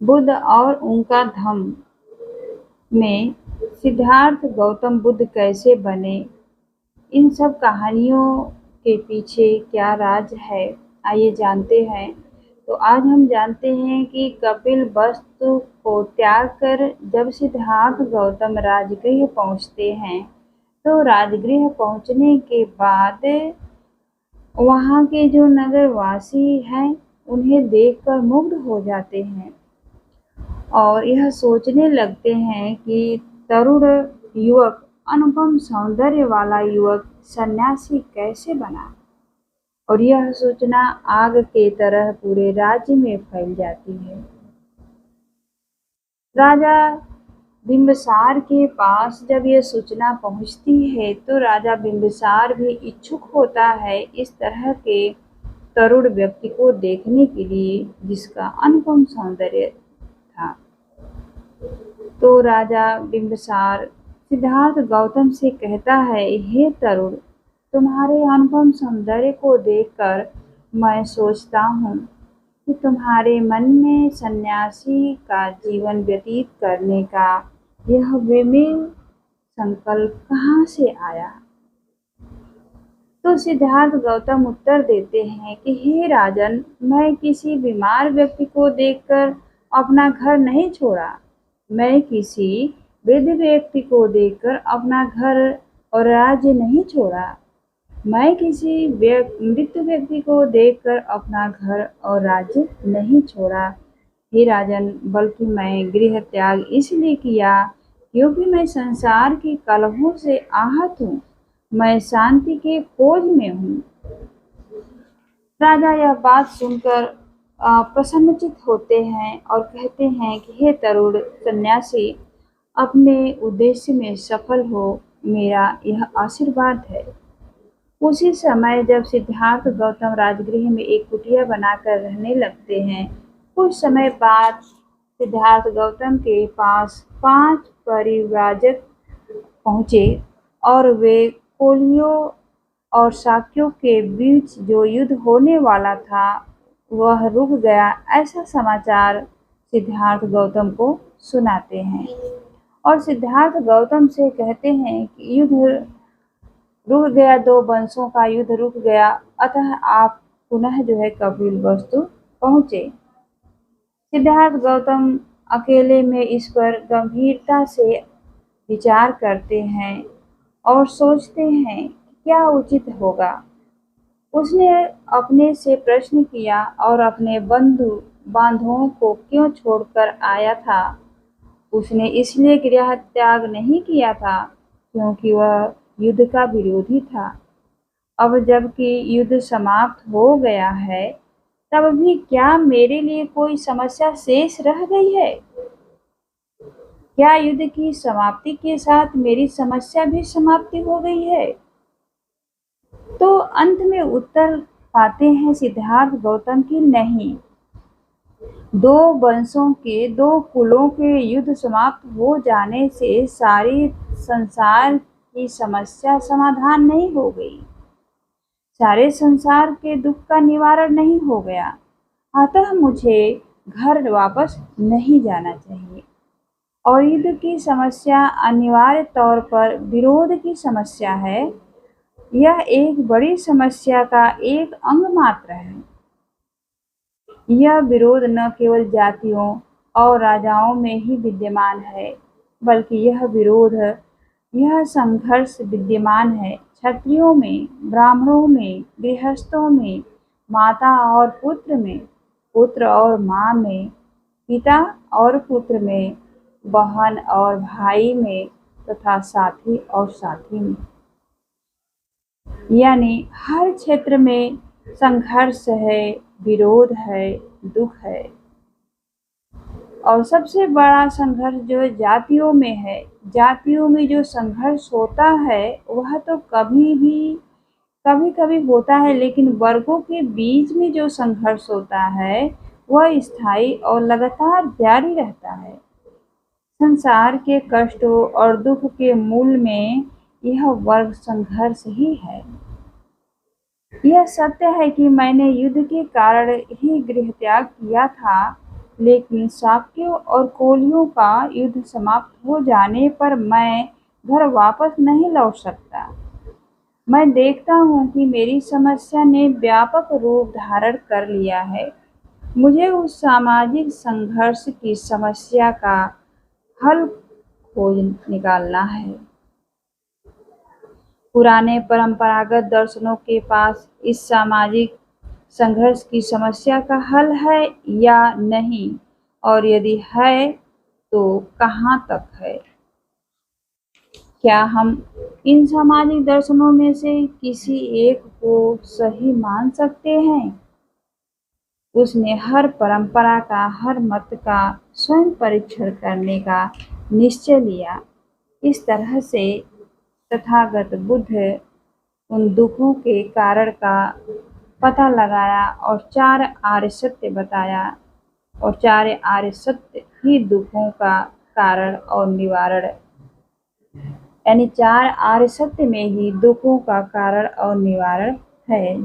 बुद्ध और उनका धम्म में सिद्धार्थ गौतम बुद्ध कैसे बने, इन सब कहानियों के पीछे क्या राज है, आइए जानते हैं। तो आज हम जानते हैं कि कपिल वस्तु को त्याग कर जब सिद्धार्थ गौतम राजगृह पहुंचते हैं, तो राजगृह पहुंचने के बाद वहाँ के जो नगरवासी हैं उन्हें देखकर मुग्ध हो जाते हैं और यह सोचने लगते हैं कि तरुण युवक, अनुपम सौंदर्य वाला युवक सन्यासी कैसे बना। और यह सूचना आग के तरह पूरे राज्य में फैल जाती है। राजा बिंबिसार के पास जब यह सूचना पहुंचती है, तो राजा बिंबिसार भी इच्छुक होता है इस तरह के तरुण व्यक्ति को देखने के लिए जिसका अनुपम सौंदर्य था। तो राजा बिंबिसार सिद्धार्थ गौतम से कहता है, हे तरुण, तुम्हारे अनुपम सौंदर्य को देखकर मैं सोचता हूँ कि तुम्हारे मन में सन्यासी का जीवन व्यतीत करने का यह विमिल संकल्प कहाँ से आया। तो सिद्धार्थ गौतम उत्तर देते हैं कि हे राजन, मैं किसी बीमार व्यक्ति को देखकर अपना घर नहीं छोड़ा, मैं किसी वृद्ध व्यक्ति को देखकर अपना घर और राज्य नहीं छोड़ा, मैं किसी मृत व्यक्ति को देखकर अपना घर और राज्य नहीं छोड़ा। हे राजन, बल्कि मैं गृह त्याग इसलिए किया क्योंकि मैं संसार की कलहों से आहत हूँ, मैं शांति के खोज में हूँ। राजा यह बात सुनकर प्रसन्नचित होते हैं और कहते हैं कि हे तरुण सन्यासी, अपने उद्देश्य में सफल हो, मेरा यह आशीर्वाद है। उसी समय जब सिद्धार्थ गौतम राजगृह में एक कुटिया बनाकर रहने लगते हैं, कुछ समय बाद सिद्धार्थ गौतम के पास 5 परिव्राजक पहुँचे और वे कोलियों और शाक्यों के बीच जो युद्ध होने वाला था वह रुक गया, ऐसा समाचार सिद्धार्थ गौतम को सुनाते हैं और सिद्धार्थ गौतम से कहते हैं कि युद्ध रुक गया, 2 वंशों का युद्ध रुक गया, अतः आप पुनः जो है कपिल वस्तु पहुँचे। सिद्धार्थ गौतम अकेले में इस पर गंभीरता से विचार करते हैं और सोचते हैं क्या उचित होगा। उसने अपने से प्रश्न किया और अपने बांधुओं को क्यों छोड़कर आया था। उसने इसलिए गृह त्याग नहीं किया था क्योंकि वह युद्ध का विरोधी था। अब जबकि युद्ध समाप्त हो गया है, तब भी क्या मेरे लिए कोई समस्या शेष रह गई है? क्या युद्ध की समाप्ति के साथ मेरी समस्या भी समाप्ति हो गई है? तो अंत में उत्तर पाते हैं सिद्धार्थ गौतम की नहीं, 2 वंशों के 2 कुलों के युद्ध समाप्त हो जाने से सारी संसार की समस्या समाधान नहीं हो गई, सारे संसार के दुख का निवारण नहीं हो गया। अतः मुझे घर वापस नहीं जाना चाहिए और युद्ध की समस्या अनिवार्य तौर पर विरोध की समस्या है। यह एक बड़ी समस्या का एक अंग मात्र है। यह विरोध न केवल जातियों और राजाओं में ही विद्यमान है, बल्कि यह संघर्ष विद्यमान है क्षत्रियों में, ब्राह्मणों में, गृहस्थों में, माता और पुत्र में, पुत्र और माँ में, पिता और पुत्र में, बहन और भाई में तथा साथी और साथी में। यानी हर क्षेत्र में संघर्ष है, विरोध है, दुख है। और सबसे बड़ा संघर्ष जो जातियों में है, जातियों में जो संघर्ष होता है वह तो कभी कभी होता है, लेकिन वर्गों के बीच में जो संघर्ष होता है वह स्थायी और लगातार जारी रहता है। संसार के कष्टों और दुख के मूल में यह वर्ग संघर्ष ही है। यह सत्य है कि मैंने युद्ध के कारण ही गृह त्याग किया था, लेकिन शाक्यों और कोलियों का युद्ध समाप्त हो जाने पर मैं घर वापस नहीं लौट सकता। मैं देखता हूँ कि मेरी समस्या ने व्यापक रूप धारण कर लिया है। मुझे उस सामाजिक संघर्ष की समस्या का हल खोज निकालना है। पुराने परंपरागत दर्शनों के पास इस सामाजिक संघर्ष की समस्या का हल है या नहीं, और यदि है तो कहाँ तक है? क्या हम इन सामाजिक दर्शनों में से किसी एक को सही मान सकते हैं? उसने हर परंपरा का, हर मत का स्वयं परीक्षण करने का निश्चय लिया। इस तरह से तथागत बुद्ध उन दुखों के कारण का पता लगाया और 4 आर्य सत्य बताया, और 4 आर्य सत्य ही दुखों का कारण और निवारण, यानी 4 आर्य सत्य में ही दुखों का कारण और निवारण है।